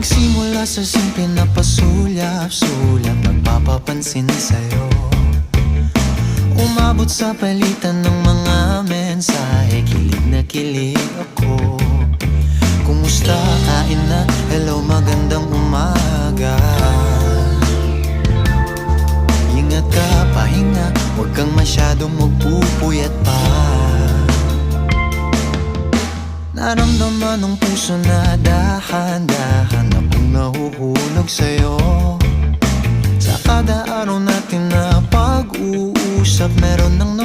Nagsimula sa simple na pasulyap-sulyap, nagpapapansin sa'yo. Umabot sa palitan ng mga mensahe, kilig na kilig ako. Kumusta, kain na, hello, magandang umaga. Ingat ka, pahinga, huwag kang masyadong magpupuyat pa. Naramdaman ng puso na dahan-dahan akong nahuhulog sa'yo. Sa kada araw natin na pag-uusap, meron ng